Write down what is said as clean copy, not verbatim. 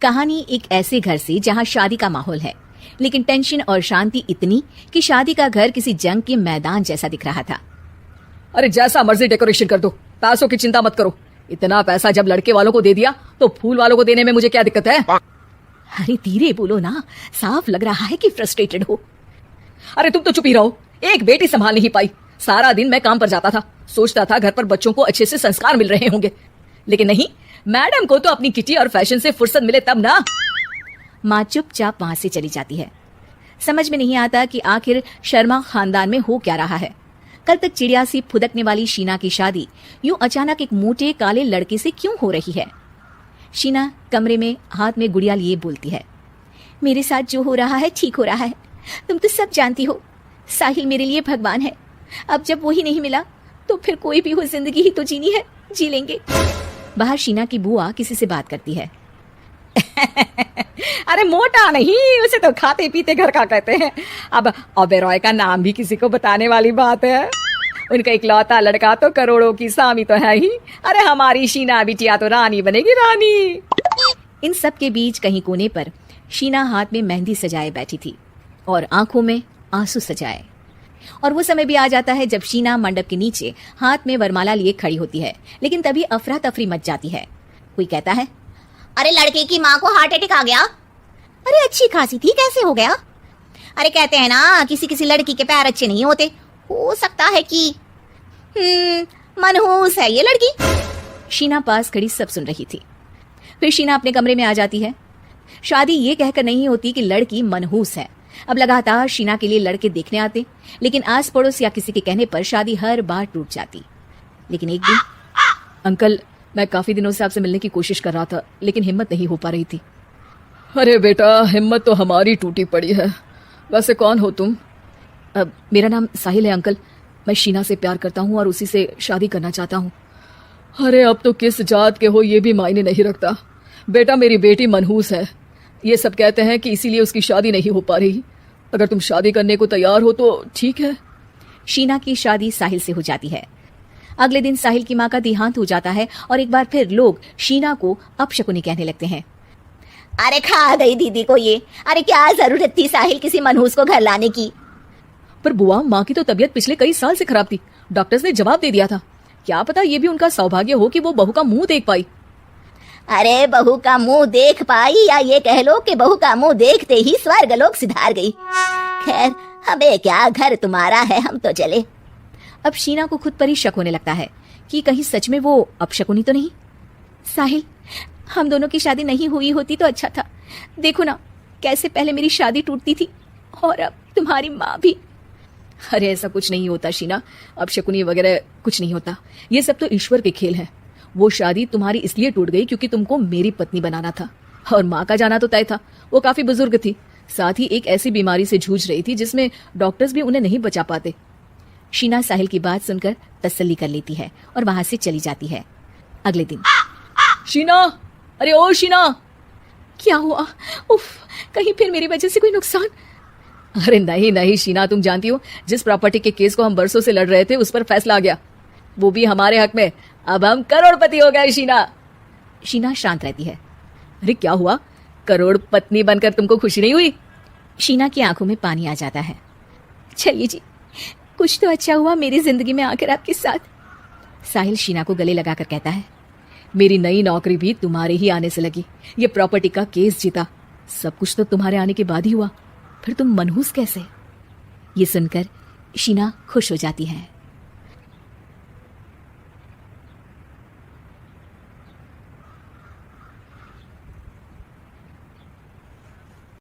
कहानी एक ऐसे घर से जहां शादी का माहौल है, लेकिन टेंशन और शांति इतनी कि शादी का घर किसी जंग के मैदान जैसा दिख रहा था। अरे जैसा मर्जी डेकोरेशन कर दो, पैसों की चिंता मत करो। इतना पैसा जब लड़के वालों को दे दिया तो फूल वालों को देने में मुझे क्या दिक्कत है? अरे धीरे बोलो ना, साफ लग रहा है कि फ्रस्ट्रेटेड हो। अरे तुम तो चुप ही रहो। एक बेटी संभाल नहीं पाई। सारा दिन मैं काम पर जाता था, सोचता था घर पर बच्चों को अच्छे से संस्कार मिल रहे होंगे, लेकिन नहीं, मैडम को तो अपनी किटी और फैशन से फुर्सत मिले तब ना। माँ चुपचाप वहां से चली जाती है। समझ में नहीं आता कि आखिर शर्मा खानदान में हो क्या रहा है। कल तक चिड़िया सी फुदकने वाली शीना की शादी यूं अचानक एक मोटे काले लड़के से क्यों हो रही है? शीना कमरे में हाथ में गुड़िया लिए बोलती है, मेरे साथ जो हो रहा है ठीक हो रहा है। तुम तो सब जानती हो, साहिल मेरे लिए भगवान है। अब जब वो ही नहीं मिला तो फिर कोई भी हो, जिंदगी ही तो जीनी है, जी लेंगे। बाहर शीना की बुआ किसी से बात करती है। अरे मोटा नहीं, उसे तो खाते पीते घर का कहते हैं। अब ओबेरॉय का नाम भी किसी को बताने वाली बात है। उनका इकलौता लड़का तो करोड़ों की स्वामी तो है ही। अरे हमारी शीना बिटिया तो रानी बनेगी, रानी। इन सब के बीच कहीं कोने पर शीना हाथ में मेहंदी सजाए बैठी थी और आंखों में आंसू सजाए। और वो समय भी आ जाता है जब शीना मंडप के नीचे हाथ में वरमाला लिए खड़ी होती है, लेकिन तभी अफरा तफरी मच जाती है। कोई कहता है, अरे लड़के की माँ को हार्ट अटैक आ गया। अरे अच्छी खासी थी, कैसे हो गया? अरे कहते हैं ना, किसी किसी लड़की के पैर अच्छे नहीं होते, हो सकता है कि मनहूस है ये लड़की। शीना पास खड़ी सब सुन रही थी। फिर शीना अपने कमरे में आ जाती है। शादी ये कहकर नहीं होती कि लड़की मनहूस है। अब लगातार शीना के लिए लड़के देखने आते, लेकिन आस पड़ोस या किसी के कहने पर शादी हर बार टूट जाती। लेकिन एक दिन, अंकल, मैं काफी दिनों से आपसे मिलने की कोशिश कर रहा था, लेकिन हिम्मत नहीं हो पा रही थी। अरे बेटा, हिम्मत तो हमारी टूटी पड़ी है। वैसे कौन हो तुम? मेरा नाम साहिल है अंकल। मैं शीना से प्यार करता हूँ और उसी से शादी करना चाहता हूँ। अरे अब तो किस जात के हो ये भी मायने नहीं रखता। बेटा, मेरी बेटी मनहूस है। ये सब कहते हैं कि इसीलिए उसकी शादी नहीं हो पा रही। अगर तुम शादी करने को तैयार हो तो ठीक है। शीना की शादी साहिल से हो जाती है। अगले दिन साहिल की माँ का देहांत हो जाता है और एक बार फिर लोग शीना को अपशकुनी कहने लगते हैं। अरे खा गई दीदी को ये। अरे क्या जरूरत थी साहिल किसी मनहूस को घर लाने की? पर बुआ, माँ की तो तबीयत पिछले कई साल से खराब थी। डॉक्टर्स ने जवाब दे दिया था। क्या पता ये भी उनका सौभाग्य हो कि वो बहू का मुंह देख पाई। अरे बहू का मुंह देख पाई, या ये कह लो कि बहू का मुंह देखते ही स्वर्गलोक सिधार गई। खैर, हमें क्या, घर तुम्हारा है, हम तो चले। अब शीना को खुद पर ही शक होने लगता है कि कहीं सच में वो अपशकुनी तो नहीं। साहिल, हम दोनों की शादी नहीं हुई होती तो अच्छा था। देखो ना, कैसे पहले मेरी शादी टूटती थी और अब तुम्हारी माँ भी। अरे ऐसा कुछ नहीं होता शीना, अपशकुनी वगैरह कुछ नहीं होता। ये सब तो ईश्वर के खेल हैं। वो शादी तुम्हारी इसलिए टूट गई क्योंकि तुमको मेरी पत्नी बनाना था, और माँ का जाना तो तय था। वो काफी बुजुर्ग थी, साथ ही एक ऐसी बीमारी से जूझ रही थी जिसमें डॉक्टर्स भी उन्हें नहीं बचा पाते। शीना साहिल की बात सुनकर तसल्ली कर लेती है और वहां से चली जाती है। अगले दिन, शीना, अरे ओ शीना। क्या हुआ? उफ, कहीं फिर मेरी वजह से कोई नुकसान? अरे नहीं नहीं शीना, तुम जानती हो जिस प्रॉपर्टी के केस को हम बरसों से लड़ रहे थे उस पर फैसला आ गया, वो भी हमारे हक में। अब हम करोड़पति हो गए शीना। शीना शांत रहती है। अरे क्या हुआ? करोड़पति बनकर तुमको खुशी नहीं हुई? शीना की आंखों में पानी आ जाता है। चलिए जी, कुछ तो अच्छा हुआ मेरी जिंदगी में आकर आपके साथ। साहिल शीना को गले लगाकर कहता है, मेरी नई नौकरी भी तुम्हारे ही आने से लगी। ये प्रॉपर्टी का केस जीता, सब कुछ तो तुम्हारे आने के बाद ही हुआ। फिर तुम मनहूस कैसे? ये सुनकर शीना खुश हो जाती है।